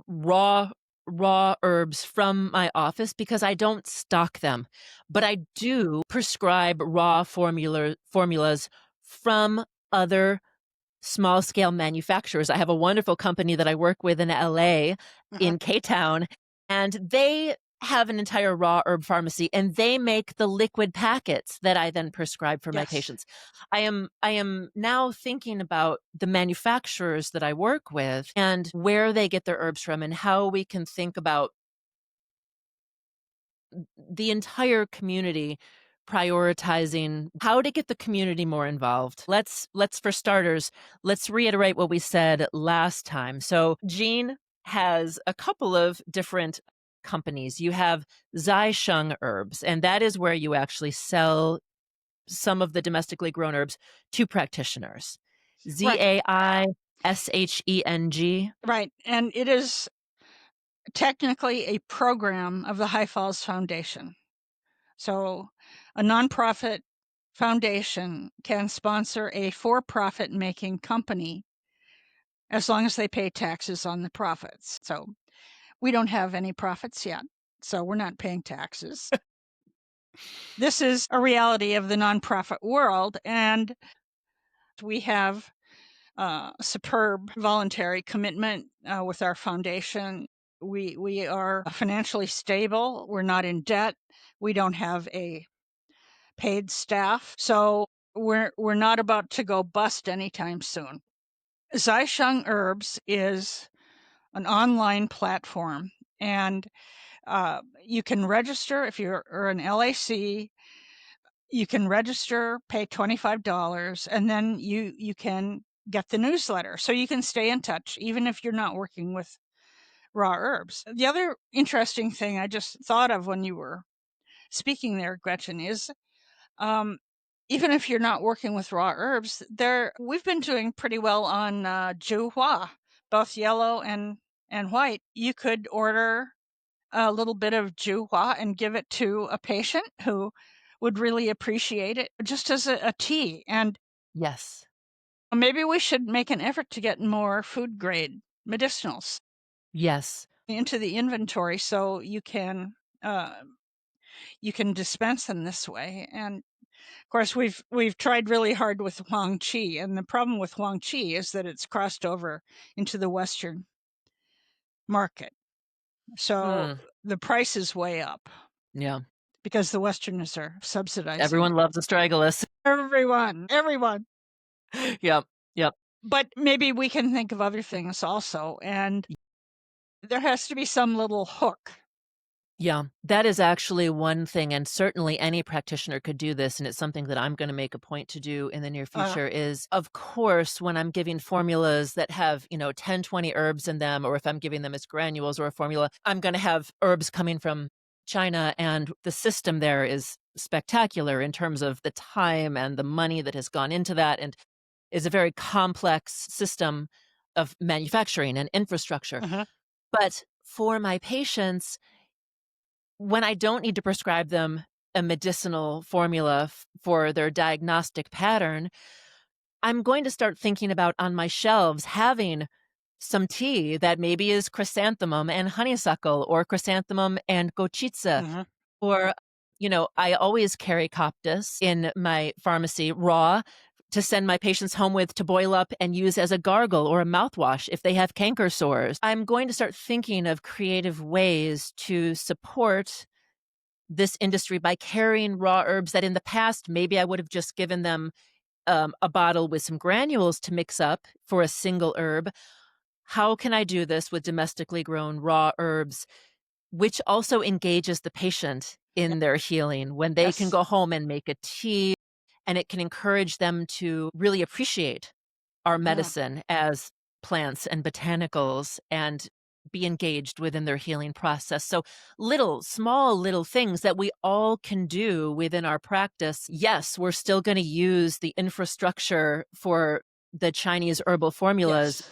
raw herbs from my office because I don't stock them. But I do prescribe raw formulas from other small scale manufacturers. I have a wonderful company that I work with in LA, Uh-huh. in K-Town, and they have an entire raw herb pharmacy, and they make the liquid packets that I then prescribe for my Yes. patients. I am now thinking about the manufacturers that I work with and where they get their herbs from, and how we can think about the entire community prioritizing how to get the community more involved. Let's for starters, let's reiterate what we said last time. So Jean has a couple of different companies. You have Zaisheng Herbs, and that is where you actually sell some of the domestically grown herbs to practitioners. Right. ZAI. SHENG? Right. And it is technically a program of the High Falls Foundation. So a nonprofit foundation can sponsor a for-profit making company as long as they pay taxes on the profits. So we don't have any profits yet, so we're not paying taxes. This is a reality of the nonprofit world, and we have superb voluntary commitment with our foundation. We are financially stable. We're not in debt. We don't have a paid staff, so we're not about to go bust anytime soon. Zaisheng Herbs is an online platform, and you can register if you're an LAC. You can register, pay $25, and then you can get the newsletter, so you can stay in touch even if you're not working with raw herbs. The other interesting thing I just thought of when you were speaking there, Gretchen, is um, even if you're not working with raw herbs, we've been doing pretty well on Juhua, both yellow and white. You could order a little bit of Juhua and give it to a patient who would really appreciate it, just as a tea. And Yes. maybe we should make an effort to get more food grade medicinals Yes. into the inventory so uh, you can dispense them this way. And of course, we've tried really hard with Huang Qi, and the problem with Huang Qi is that it's crossed over into the Western market. So Mm. the price is way up Yeah. because the Westerners are subsidizing Everyone loves astragalus. everyone. Yep. Yep. But maybe we can think of other things also, and there has to be some little hook. Yeah, that is actually one thing, and certainly any practitioner could do this, and it's something that I'm gonna make a point to do in the near Uh, future is, of course, when I'm giving formulas that have, 10, 20 herbs in them, or if I'm giving them as granules or a formula, I'm gonna have herbs coming from China, and the system there is spectacular in terms of the time and the money that has gone into that, and is a very complex system of manufacturing and infrastructure. uh-huh, But for my patients, when I don't need to prescribe them a medicinal formula for their diagnostic pattern, I'm going to start thinking about on my shelves having some tea that maybe is chrysanthemum and honeysuckle or chrysanthemum and gochitsa. uh-huh. Or, I always carry coptis in my pharmacy raw to send my patients home with to boil up and use as a gargle or a mouthwash if they have canker sores. I'm going to start thinking of creative ways to support this industry by carrying raw herbs that in the past maybe I would have just given them a bottle with some granules to mix up for a single herb. How can I do this with domestically grown raw herbs, which also engages the patient Yeah. in their healing when they can Yes. go home and make a tea and it can encourage them to really appreciate our Yeah. medicine as plants and botanicals and be engaged within their healing process. So, small little things that we all can do within our practice. Yes, we're still going to use the infrastructure for the Chinese herbal formulas,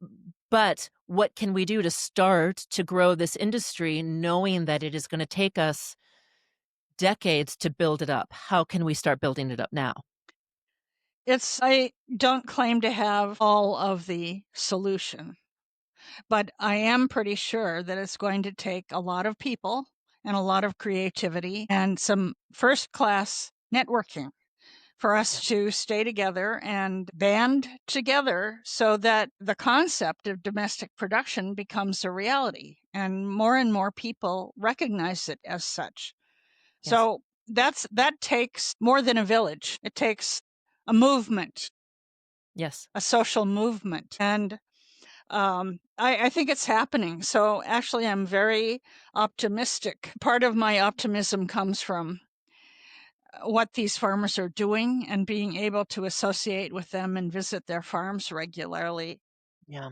Yes. but what can we do to start to grow this industry knowing that it is going to take us decades to build it up? How can we start building it up now? I don't claim to have all of the solution, but I am pretty sure that it's going to take a lot of people and a lot of creativity and some first class networking for Yeah. us to stay together and band together so that the concept of domestic production becomes a reality and more people recognize it as such. Yes. So that takes more than a village. It takes a movement, Yes. a social movement. And I think it's happening. So actually, I'm very optimistic. Part of my optimism comes from what these farmers are doing and being able to associate with them and visit their farms regularly. Yeah.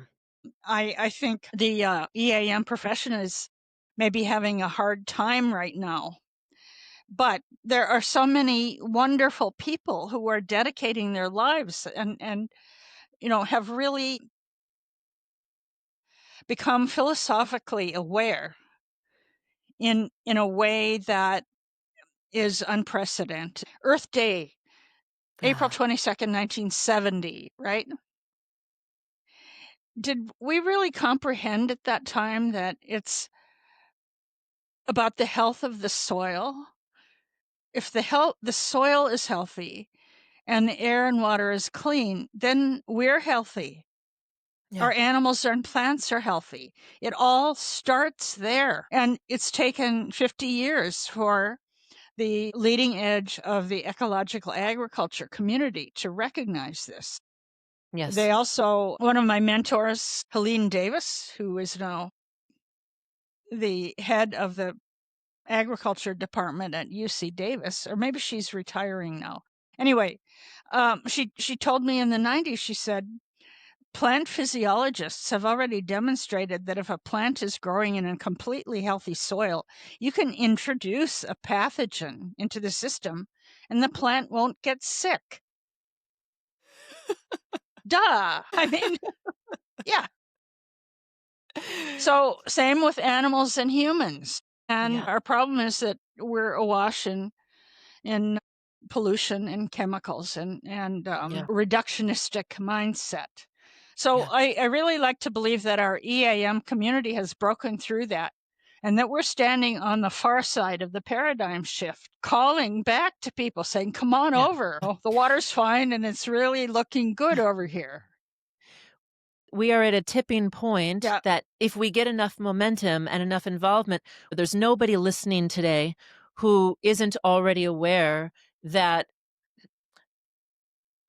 I think the EAM profession is maybe having a hard time right now. But there are so many wonderful people who are dedicating their lives and have really become philosophically aware in a way that is unprecedented. Earth Day, April Yeah. 22nd, 1970, right? Did we really comprehend at that time that it's about the health of the soil? If the soil is healthy and the air and water is clean, then we're healthy. Yeah. Our animals and plants are healthy. It all starts there. And it's taken 50 years for the leading edge of the ecological agriculture community to recognize this. Yes. They also, one of my mentors, Helene Davis, who is now the head of the agriculture department at UC Davis, or maybe she's retiring now. Anyway, she told me in the 90s, she said, plant physiologists have already demonstrated that if a plant is growing in a completely healthy soil, you can introduce a pathogen into the system and the plant won't get sick. Duh. I mean, yeah. So, same with animals and humans. And Yeah. our problem is that we're awash in pollution and chemicals and Yeah. reductionistic mindset. So Yeah. I really like to believe that our EAM community has broken through that and that we're standing on the far side of the paradigm shift, calling back to people saying, come on Yeah. over. Oh, the water's fine and it's really looking good over here. We are at a tipping point Yeah. that if we get enough momentum and enough involvement, there's nobody listening today who isn't already aware that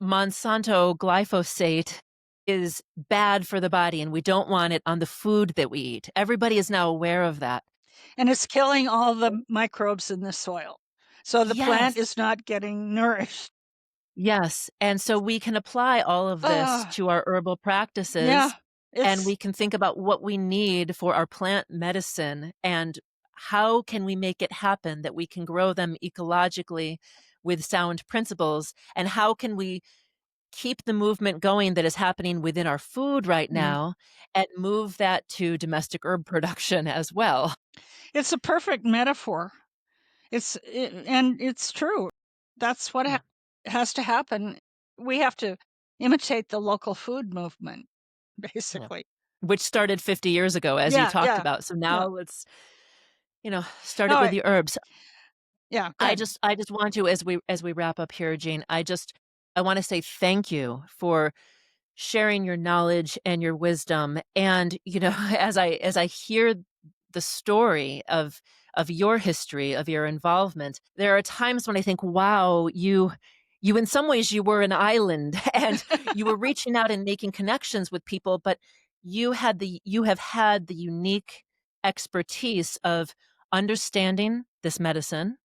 Monsanto glyphosate is bad for the body and we don't want it on the food that we eat. Everybody is now aware of that. And it's killing all the microbes in the soil. So the plant Yes. is not getting nourished. Yes, and so we can apply all of this Uh, to our herbal yeah. practices, and It's we can think about what we need for our plant medicine and how can we make it happen that we can grow them ecologically with sound principles, and how can we keep the movement going that is happening within our food right mhm. now and move that to domestic herb production as well. It's a perfect metaphor. And it's true. That's what Yeah, has to happen. We have to imitate the local food movement, yeah. basically. Which started 50 years ago, as you Yeah, talked yeah, about, so yeah. now let's, start it All with right. the herbs. Yeah, go I ahead. just I just want to as we wrap up here, Jean, I wanna say thank you for sharing your knowledge and your wisdom, and, as I hear the story of your history, of your involvement, there are times when I think, "Wow, you in some ways, you were an island, and you were reaching out and making connections with people, but you have had the unique expertise of understanding this medicine,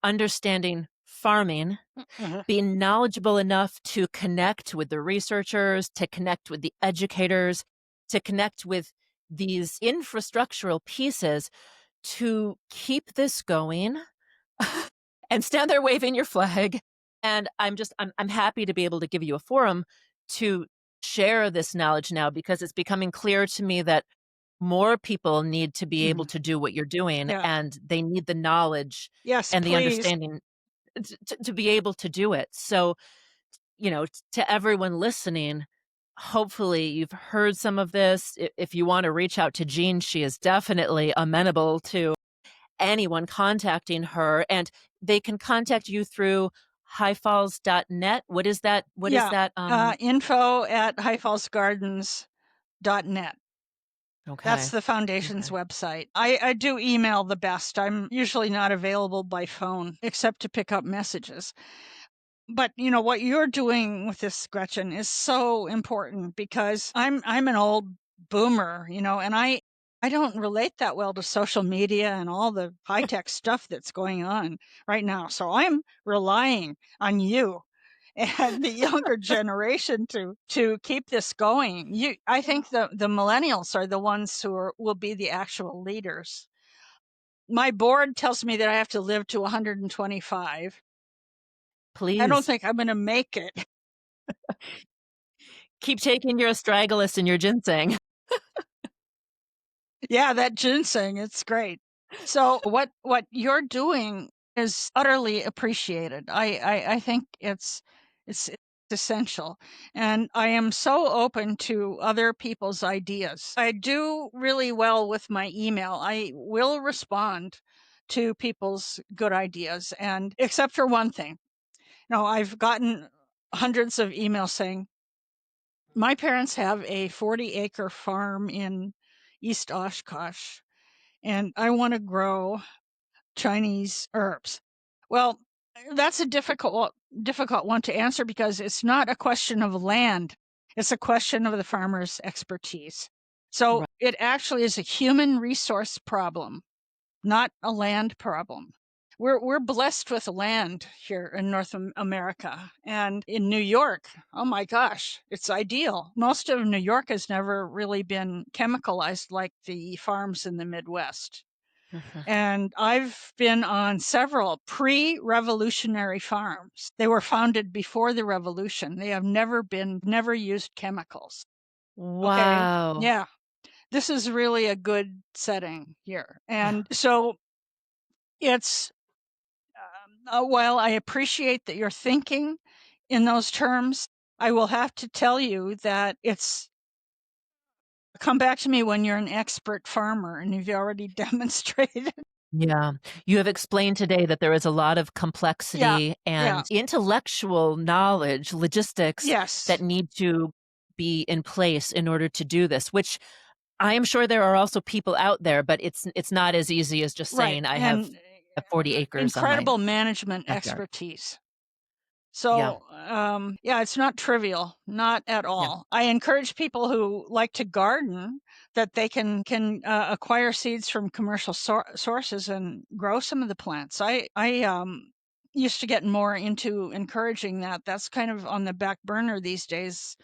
understanding farming, Mhm, being knowledgeable enough to connect with the researchers, to connect with the educators, to connect with these infrastructural pieces to keep this going and stand there waving your flag. And I'm happy to be able to give you a forum to share this knowledge now because it's becoming clear to me that more people need to be able mhm. to do what you're doing Yeah. and they need the knowledge Yes, and the please. understanding to be able to do it. So, to everyone listening, hopefully you've heard some of this. If you want to reach out to Jean, she is definitely amenable to anyone contacting her, and they can contact you through highfalls.net. What is that? What is Yeah. that? Info at highfallsgardens.net. That's Okay. the foundation's Okay. website. I do email the best. I'm usually not available by phone except to pick up messages. But what you're doing with this, Gretchen, is so important because I'm an old boomer, and I don't relate that well to social media and all the high tech stuff that's going on right now. So I'm relying on you and the younger generation to keep this going. I think the millennials are the ones will be the actual leaders. My board tells me that I have to live to 125. I don't Please. think I'm going to make it. Keep taking your astragalus and your ginseng. Yeah, that ginseng, it's great. So what you're doing is utterly appreciated. I think it's essential. And I am so open to other people's ideas. I do really well with my email. I will respond to people's good ideas, and except for one thing. No, I've gotten hundreds of emails saying, my parents have a 40-acre farm in East Oshkosh, and I want to grow Chinese herbs. Well, that's a difficult one to answer because it's not a question of land. It's a question of the farmer's expertise. So Right. it actually is a human resource problem, not a land problem. We're blessed with land here in North America, and in New York, oh my gosh, it's ideal. Most of New York has never really been chemicalized like the farms in the Midwest. Mhm. And I've been on several pre-revolutionary farms. They were founded before the revolution. They have never used chemicals. Okay. Wow. Yeah. This is really a good setting here. And so it's, while I appreciate that you're thinking in those terms, I will have to tell you that it's come back to me when you're an expert farmer and you've already demonstrated. Yeah. You have explained today that there is a lot of Yeah. complexity Yeah. and intellectual knowledge, logistics that Yes. need to be in place in order to do this, which I am sure there are also people out there, but it's not as easy as just Right. saying I have And 40 acres on my incredible management backyard. expertise. Yeah. So, yeah, it's not trivial, not at Yeah. all. I encourage people who like to garden that they can acquire seeds from commercial sources and grow some of the plants. I used to get more into encouraging that. That's kind of on the back burner these days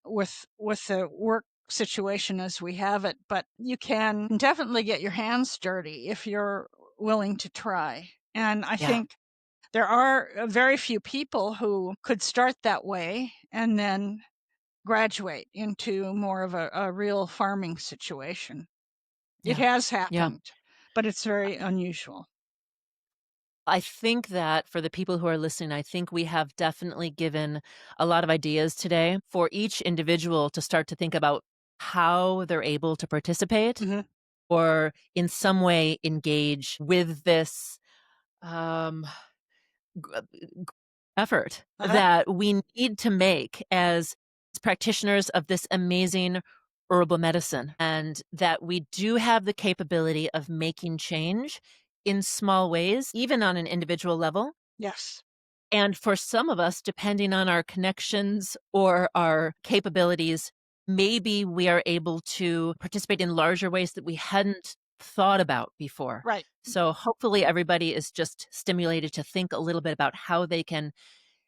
with the work situation as we have it, but you can definitely get your hands dirty if you're willing to try. And I Yeah. think there are very few people who could start that way and then graduate into more of a real farming situation. It Yeah. has Yeah. happened, but it's very unusual. I think that for the people who are listening, I think we have definitely given a lot of ideas today for each individual to start to think about how they're able to participate Hmm. or in some way engage with this um, effort Uh-huh. that we need to make as practitioners of this amazing herbal medicine, and that we do have the capability of making change in small ways, even on an individual level. Yes. And for some of us, depending on our connections or our capabilities, maybe we are able to participate in larger ways that we hadn't thought about before. Right. So hopefully everybody is just stimulated to think a little bit about how they can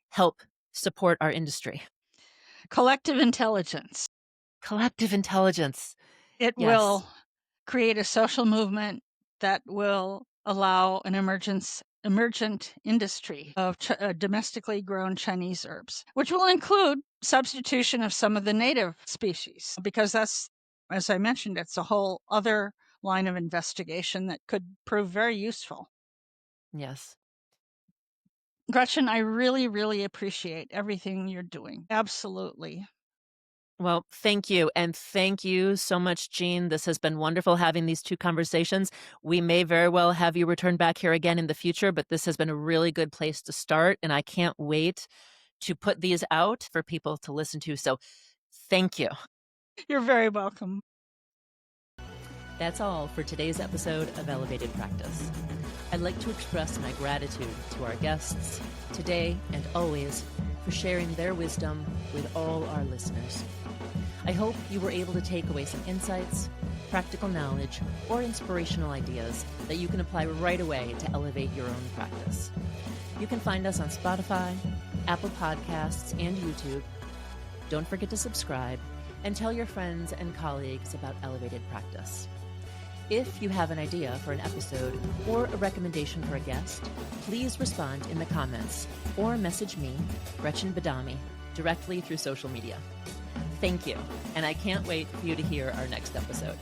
help support our industry. Collective intelligence. Collective intelligence. It Yes. will create a social movement that will allow an emergent industry of domestically grown Chinese herbs, which will include substitution of some of the native species, because that's, as I mentioned, it's a whole other line of investigation that could prove very useful. Yes. Gretchen, I really, really appreciate everything you're doing. Absolutely. Well, thank you. And thank you so much, Jean. This has been wonderful having these two conversations. We may very well have you return back here again in the future, but this has been a really good place to start. And I can't wait to put these out for people to listen to. So thank you. You're very welcome. That's all for today's episode of Elevated Practice. I'd like to express my gratitude to our guests today and always for sharing their wisdom with all our listeners. I hope you were able to take away some insights, practical knowledge, or inspirational ideas that you can apply right away to elevate your own practice. You can find us on Spotify, Apple Podcasts, and YouTube. Don't forget to subscribe and tell your friends and colleagues about Elevated Practice. If you have an idea for an episode or a recommendation for a guest, please respond in the comments or message me, Gretchen Badami, directly through social media. Thank you. And I can't wait for you to hear our next episode.